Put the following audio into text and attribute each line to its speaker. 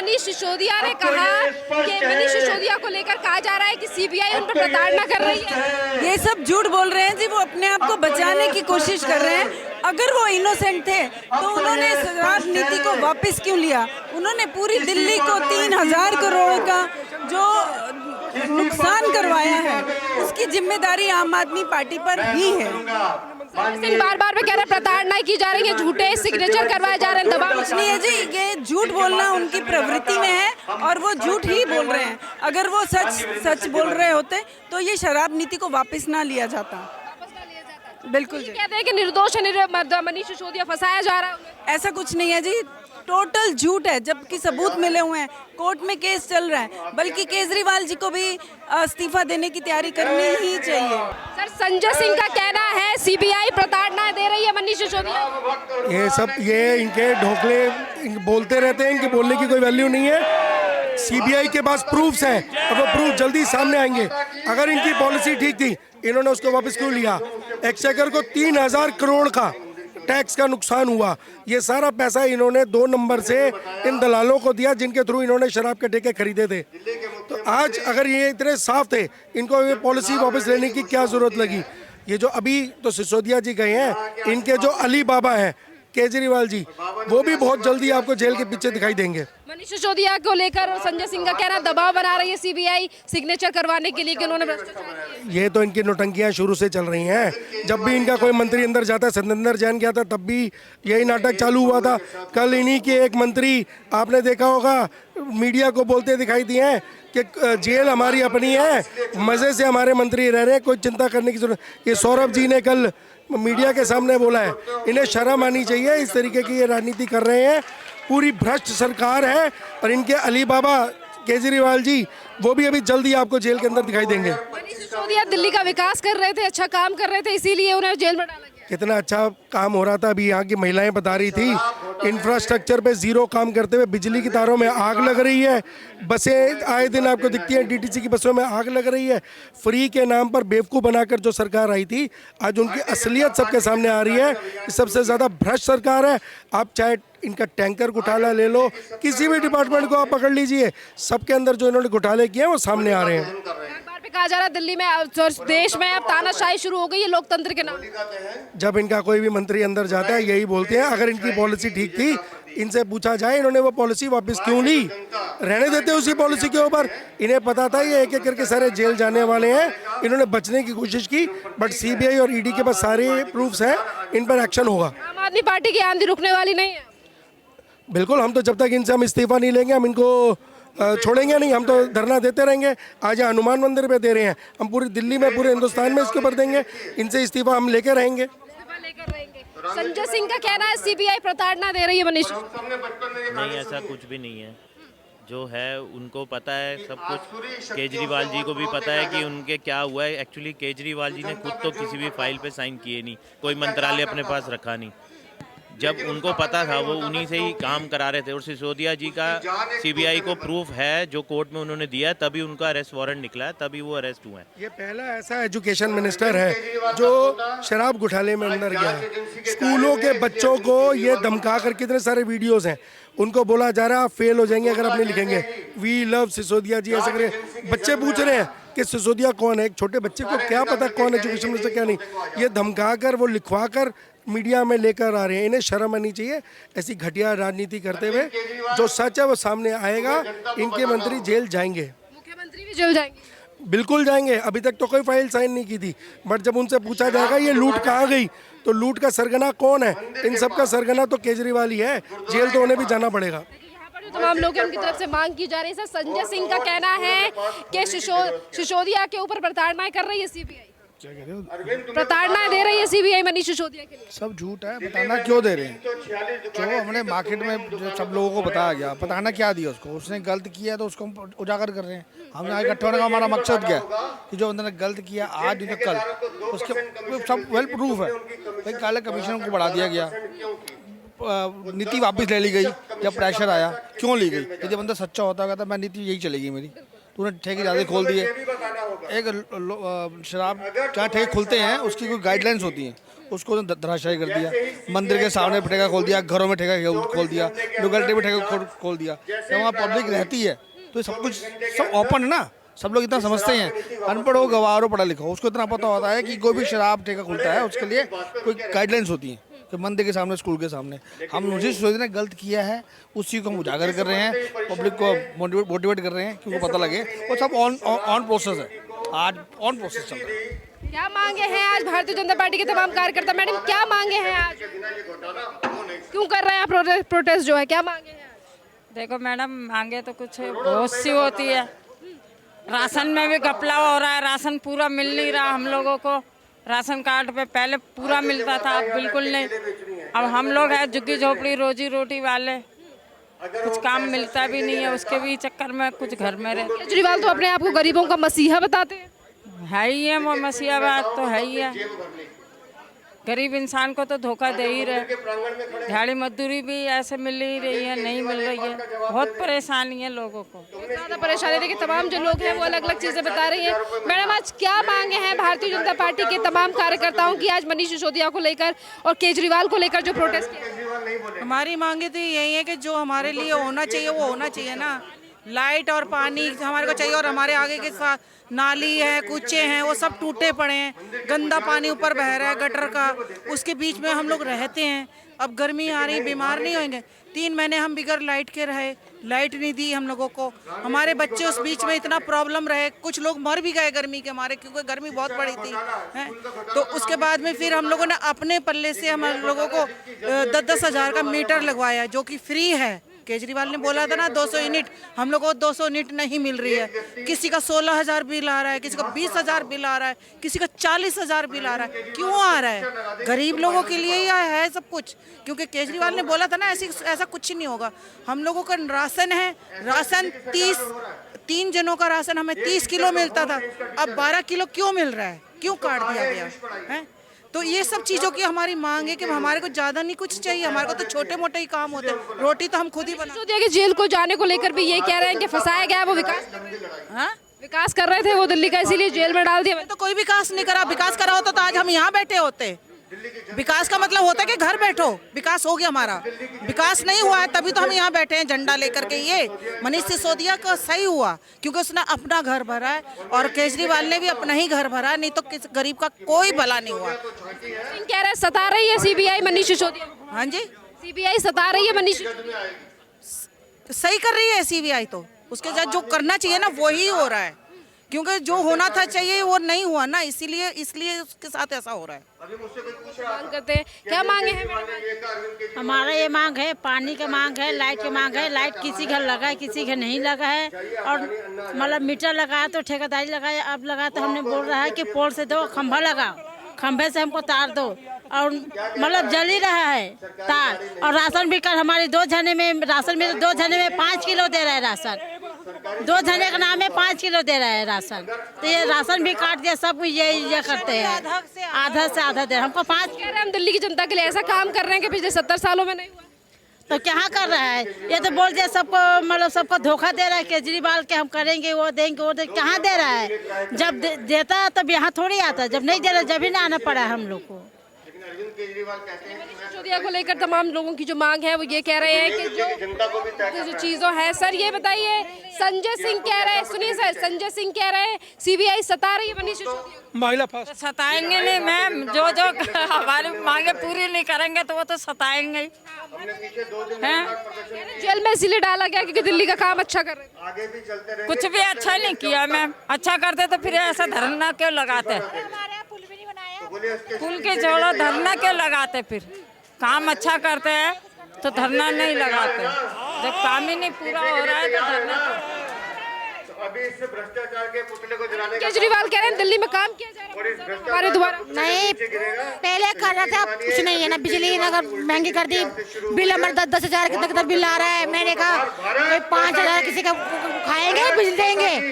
Speaker 1: मनीष सिसोदिया ने कहा कि मनीष सिसोदिया को लेकर कहा जा रहा है कि सीबीआई उन पर प्रताड़ना कर रही है।
Speaker 2: ये सब झूठ बोल रहे हैं जी, वो अपने आप को बचाने की कोशिश कर रहे हैं। अगर वो इनोसेंट थे तो उन्होंने शराब नीति को वापस क्यों लिया? उन्होंने पूरी दिल्ली को 3000 करोड़ का जो नुकसान करवाया है उसकी जिम्मेदारी आम आदमी पार्टी पर ही है।
Speaker 1: बार बार में कह रहे प्रताड़ना की जा रही है, झूठे सिग्नेचर करवाए जा रहे हैं, दबाव
Speaker 2: कुछ नहीं है जी, ये झूठ बोलना उनकी प्रवृत्ति में है और वो झूठ ही बोल रहे हैं। अगर वो सच बोल रहे होते तो ये शराब नीति को वापस ना लिया जाता। बिल्कुल जी।
Speaker 1: कहते हैं कि निर्दोष मनीष सिसोदिया फंसाया जा रहा है।
Speaker 2: ऐसा कुछ नहीं है जी, टोटल झूठ है, जबकि सबूत मिले हुए हैं, कोर्ट में केस चल रहा है। बल्कि केजरीवाल जी को भी इस्तीफा देने की तैयारी करनी ही चाहिए।
Speaker 1: सर, संजय सिंह का कहना है सीबीआई प्रताड़ना दे रही है मनीष सिसोदिया।
Speaker 3: ये इनके ढोकले बोलते रहते हैं, इनके बोलने की कोई वैल्यू नहीं है। सीबीआई के पास प्रूफ्स हैं और वो प्रूफ जल्दी सामने आएंगे। अगर इनकी पॉलिसी ठीक थी, इन्होंने उसको वापस क्यों लिया? एक्सचेकर को 3000 करोड़ का टैक्स का नुकसान हुआ। ये सारा पैसा इन्होंने 2 नंबर से इन दलालों को दिया जिनके थ्रू इन्होंने शराब के ठेके खरीदे थे। तो आज अगर ये इतने साफ थे, इनको ये पॉलिसी वापस लेने की क्या जरूरत लगी? ये जो अभी तो सिसोदिया जी गए हैं, इनके जो अली बाबा हैं केजरीवाल जी, वो भी बहुत जल्दी आपको जेल के पीछे दिखाई देंगे।
Speaker 1: मनीष सिसोदिया को लेकर संजय सिंह का कहना दबाव बना रही है सीबीआई सिग्नेचर करवाने के लिए कि उन्होंने भ्रष्टाचार किया।
Speaker 3: ये तो इनकी नौटंकियां शुरू से चल रही हैं। जब भी इनका कोई मंत्री अंदर जाता है, सत्येंद्र जैन गया था तब भी यही नाटक चालू हुआ था। कल इन्हीं के एक मंत्री आपने देखा होगा मीडिया को बोलते दिखाई दिए हैं कि जेल हमारी अपनी है, मजे से हमारे मंत्री रह रहे हैं, कोई चिंता करने की जरूरत। ये सौरभ जी ने कल मीडिया के सामने बोला है। इन्हें शर्म आनी चाहिए, इस तरीके की ये राजनीति कर रहे हैं। पूरी भ्रष्ट सरकार है और इनके अली बाबा केजरीवाल जी वो भी अभी जल्दी आपको जेल के अंदर दिखाई देंगे।
Speaker 1: मनीष सिसोदिया दिल्ली का विकास कर रहे थे, अच्छा काम कर रहे थे, इसीलिए उन्हें जेल में डाला गया।
Speaker 3: कितना अच्छा काम हो रहा था। अभी यहाँ की महिलाएं बता रही थी, इंफ्रास्ट्रक्चर पे जीरो काम करते हुए बिजली की तारों में आग लग रही है। बसें आए दिन आपको दिखती हैं, डीटीसी की बसों में आग लग रही है। फ्री के नाम पर बेवकूफ़ बनाकर जो सरकार आई थी, आज उनकी असलियत सबके सामने आ रही है। सबसे ज़्यादा भ्रष्ट सरकार है। आप चाहे इनका टैंकर घोटाला ले लो, किसी भी डिपार्टमेंट को आप पकड़ लीजिए, सबके अंदर जो इन्होंने घोटाले किए हैं वो सामने आ रहे हैं।
Speaker 1: कहा जा रहा है दिल्ली में देश में अब तानाशाही शुरू हो गई है लोकतंत्र के नाम।
Speaker 3: जब इनका कोई भी मंत्री अंदर जाता है यही बोलते हैं, अगर इनकी पॉलिसी ठीक थी, इनसे पूछा जाए इन्होंने वो पॉलिसी वापस क्यों ली? रहने देते उसी पॉलिसी के ऊपर। इन्हें पता था ये एक एक करके सारे जेल जाने वाले हैं, इन्होंने बचने की कोशिश की, बट सीबीआई और ईडी के पास सारे प्रूफ्स हैं, इन पर एक्शन होगा।
Speaker 1: आम आदमी पार्टी की आंधी रुकने वाली नहीं है।
Speaker 3: बिल्कुल, हम तो जब तक इनसे हम इस्तीफा नहीं लेंगे हम इनको छोड़ेंगे नहीं। हम तो धरना देते रहेंगे। आज हनुमान मंदिर पे दे रहे हैं, हम पूरी दिल्ली में पूरे हिंदुस्तान में इसके ऊपर देंगे। इनसे इस्तीफा हम लेके रहेंगे।
Speaker 1: संजय सिंह का कहना है सीबीआई प्रताड़ना दे रही है मनीष।
Speaker 4: नहीं, ऐसा कुछ भी नहीं है। जो है उनको पता है सब कुछ। केजरीवाल जी को भी पता है कि उनके क्या हुआ है। एक्चुअली केजरीवाल जी ने खुद तो किसी भी फाइल पे साइन किए नहीं, कोई मंत्रालय अपने पास रखा नहीं। जब उनको पता था वो उन्हीं से ही काम करा रहे थे। और सिसोदिया जी का सीबीआई को प्रूफ है जो कोर्ट में उन्होंने दिया है, तभी उनका अरेस्ट वारंट निकला है, तभी वो अरेस्ट हुए हैं।
Speaker 3: ये पहला ऐसा एजुकेशन मिनिस्टर है जो शराब घोटाले में अंदर गया है। स्कूलों के बच्चों को ये धमका कर, कितने सारे वीडियोस हैं, उनको बोला जा रहा है आप फेल हो जाएंगे अगर आप नहीं लिखेंगे वी लव सिसोदिया जी, ऐसे करे। बच्चे पूछ रहे हैं कि सिसोदिया कौन है। एक छोटे बच्चे को क्या पता कौन एजुकेशन मिनिस्टर क्या नहीं। ये धमका कर, वो लिखवा कर मीडिया में लेकर आ रहे हैं। इन्हें शर्म आनी चाहिए ऐसी घटिया राजनीति करते हुए। जो सच है वो सामने आएगा। इनके मंत्री जेल जाएंगे,
Speaker 1: मुख्यमंत्री भी जेल जाएंगे।
Speaker 3: बिल्कुल जाएंगे। अभी तक तो कोई फाइल साइन नहीं की थी, बट जब उनसे पूछा जाएगा ये लूट कहाँ गई, तो लूट का सरगना कौन है? इन सब का सरगना तो केजरीवाल ही है। जेल तो उन्हें भी जाना पड़ेगा।
Speaker 1: तमाम लोग उनकी तरफ से मांग की जा रही है। संजय सिंह का कहना है कि सिसोदिया के ऊपर प्रताड़नाएं कर रही है सीबीआई। प्रताड़ना दे रही है सीबीआई मनीष सिसोदिया के लिए।
Speaker 5: सब झूठ है। बताना क्यों दे रहे हैं? जो हमने मार्केट में जो सब लोगों को बताया गया, बताना क्या दिया उसको? उसने गलत किया तो उसको हम उजागर कर रहे हैं। हम यहाँ इकट्ठे होने का हमारा मकसद क्या है कि जो बंदे ने गलत किया आज नहीं तो कल, उसके सब वेल प्रूफ है। भाई काले कमीशन को बढ़ा दिया गया, नीति वापस ले ली गई जब प्रेशर आया। क्यों ली गई? यदि बंदा सच्चा होता कहता मैं नीति यही चलेगी मेरी, तूने ठेके ज़्यादा खोल दिए। एक शराब जहाँ ठेके खुलते हैं उसकी कोई गाइडलाइंस होती हैं, उसको धराशायी कर दिया। मंदिर के सामने ठेका खोल दिया, घरों में ठेका खोल दिया, लोकेलिटी में ठेका खोल दिया। जब वहाँ पब्लिक रहती है तो सब कुछ सब ओपन है ना, सब लोग इतना समझते हैं। अनपढ़ हो, गवार हो, पढ़ा लिखा हो, उसको इतना पता होता है कि कोई भी शराब ठेका खुलता है उसके लिए कोई गाइडलाइंस होती है कि मंदिर के सामने, स्कूल के सामने। हम मुझे सोच ने गलत किया है, उसी को हम उजागर कर रहे हैं, पब्लिक को मोटिवेट कर रहे हैं कि उनको पता लगे। और सब ऑन प्रोसेस है, आज ऑन प्रोसेस चल रहा है।
Speaker 1: क्या मांगे हैं आज भारतीय जनता पार्टी के तमाम कार्यकर्ता? मैडम क्या मांगे हैं आज, क्यों कर रहे हैं आप प्रोटेस्ट जो है, क्या मांगे हैं?
Speaker 6: देखो मैडम, मांगे तो कुछ बहुत सी होती है। राशन में भी घपला हो रहा है, राशन पूरा मिल नहीं रहा हम लोगों को। राशन कार्ड पे पहले पूरा मिलता था, अब बिल्कुल नहीं। अब हम लोग हैं झुग्गी झोपड़ी रोजी रोटी वाले, कुछ काम मिलता भी नहीं है, उसके भी चक्कर में कुछ घर में रहते।
Speaker 1: केजरीवाल तो अपने आप को गरीबों का मसीहा बताते हैं।
Speaker 6: है ही है वो, मसीहा बात तो है ही है। गरीब इंसान को तो धोखा दे ही रहे। दिहाड़ी मजदूरी भी ऐसे मिल ही रही है, नहीं मिल रही है, बहुत परेशानी है लोगों को।
Speaker 1: ज़्यादा परेशानी देखिए, तमाम जो लोग हैं वो अलग अलग चीज़ें बता रही हैं। मैडम आज क्या मांगे हैं भारतीय जनता पार्टी के तमाम कार्यकर्ताओं की आज मनीष सिसोदिया को लेकर और केजरीवाल को लेकर जो प्रोटेस्ट किया?
Speaker 2: हमारी मांगे तो यही है कि जो हमारे लिए होना चाहिए वो होना चाहिए ना। लाइट और पानी हमारे को चाहिए, और हमारे आगे के साथ नाली है, कूचे हैं, वो सब टूटे पड़े हैं, गंदा पानी ऊपर बह रहा है गटर का, उसके बीच में हम लोग रहते हैं। अब गर्मी आ रही, बीमार नहीं होंगे? 3 महीने हम बिगर लाइट के रहे, लाइट नहीं दी हम लोगों को। हमारे बच्चे उस बीच में इतना प्रॉब्लम रहे, कुछ लोग मर भी गए गर्मी के मारे, क्योंकि गर्मी बहुत बड़ी थी हैं। तो उसके बाद में फिर हम लोगों ने अपने पल्ले से हम लोगों को 10-10 हज़ार का मीटर लगवाया, जो कि फ्री है। केजरीवाल ने बोला था ना 200 यूनिट, हम लोगों को 200 यूनिट नहीं मिल रही है। किसी का 16,000 बिल आ रहा है, किसी का 20,000 बिल आ रहा है, किसी का 40,000 बिल आ रहा है। क्यों आ रहा है? गरीब लोगों के लिए ही है सब कुछ, क्योंकि केजरीवाल ने बोला था ना ऐसा कुछ नहीं होगा। हम लोगों का राशन है, राशन 3 जनों का राशन हमें 30 किलो मिलता था, अब 12 किलो क्यों मिल रहा है? क्यों काट दिया गया है? तो ये सब चीज़ों की हमारी मांग है कि हमारे को ज़्यादा नहीं कुछ चाहिए, हमारे को तो छोटे मोटे ही काम होते हैं, रोटी तो हम खुद ही बना।
Speaker 1: सिसोदिया के जेल को जाने को लेकर भी ये कह रहे हैं कि फंसाया गया है, वो विकास कर रहे थे।
Speaker 2: हाँ,
Speaker 1: विकास कर रहे थे वो दिल्ली का, इसीलिए जेल में डाल दिया।
Speaker 2: तो कोई विकास नहीं करा, विकास करा होता तो आज हम यहाँ बैठे होते। विकास का मतलब होता है कि घर बैठो, विकास हो गया हमारा। विकास नहीं हुआ है तभी तो हम यहाँ बैठे हैं झंडा लेकर के। ये मनीष सिसोदिया का सही हुआ क्योंकि उसने अपना घर भरा है, और केजरीवाल ने भी अपना ही घर भरा, नहीं तो किस गरीब का कोई भला नहीं हुआ।
Speaker 1: सिंह कह रहे हैं सता रही है सीबीआई मनीष सिसोदिया।
Speaker 2: हाँ जी,
Speaker 1: सीबीआई सता रही है मनीष।
Speaker 2: सही कर रही है सीबीआई, तो उसके साथ जो करना चाहिए ना वही हो रहा है, क्योंकि जो होना था चाहिए वो नहीं हुआ ना, इसलिए उसके साथ ऐसा हो रहा है।
Speaker 1: मांग करते हैं, क्या मांगे हैं मैडम?
Speaker 7: हमारा ये मांग है, पानी का मांग है, लाइट की मांग है। लाइट किसी घर लगा है, किसी घर नहीं लगा है, और मतलब मीटर लगाया तो ठेकेदारी लगाया, अब लगा तो हमने बोल रहा है कि पोल से दो, खंभा लगाओ, खंभे से हमको तार दो, और मतलब जल ही रहा है तार। और राशन भी कर हमारे 2 जने में राशन में 2 जने में 5 किलो दे रहा है राशन, 2 जने का नाम है 5 किलो दे रहा है राशन। तो ये राशन भी काट दिया, सब ये करते हैं, आधा से आधा दे हमको 5।
Speaker 1: कह रहे हैं हम दिल्ली की जनता के लिए ऐसा काम कर रहे हैं कि पिछले 70 सालों में नहीं हुआ।
Speaker 7: तो क्या कर रहा है? ये तो बोल दिया सबको, मतलब सबको धोखा दे रहा है केजरीवाल के, हम करेंगे वो देंगे वो देंगे। कहाँ दे रहा है? जब देता तब यहाँ थोड़ी आता, जब नहीं दे रहा जब ही ना आना पड़ा हम लोग को।
Speaker 1: सिसोदिया को लेकर तमाम लोगों की जो मांग है वो ये कह रहे हैं कि जो चीज़ों है। सर ये बताइए, संजय सिंह कह रहे हैं, सुनिए सर, संजय सिंह कह रहे हैं सीबीआई सता रही है मनीष सिसोदिया।
Speaker 3: महिला फर्स्ट।
Speaker 6: सताएंगे नहीं मैम, जो हमारी मांगे पूरी नहीं करेंगे तो वो तो सताएंगे ही हैं।
Speaker 1: जेल में इसीलिए डाला गया क्योंकि दिल्ली का काम अच्छा कर रहे थे।
Speaker 6: कुछ भी अच्छा नहीं किया मैम, अच्छा करते तो फिर ऐसा धरना क्यों लगाते? पुल के जोड़ो, धरना क्यों लगाते? फिर काम अच्छा करते हैं तो धरना नहीं लगाते, जब काम ही नहीं पूरा हो रहा है तो धरना
Speaker 8: अभी इससे भ्रष्टाचार के पुतले को जलाने का
Speaker 1: केजरीवाल कह रहे हैं दिल्ली में काम किया जा रहा है हमारे द्वारा।
Speaker 7: नहीं, पहले कर रहा था, कुछ नहीं है ना, बिजली नगर महंगी कर दी, बिल हमारे 10-10 हज़ार कितना बिल आ रहा है। मैंने कहा 5 हज़ार किसी का खाएंगे, बिजली देंगे।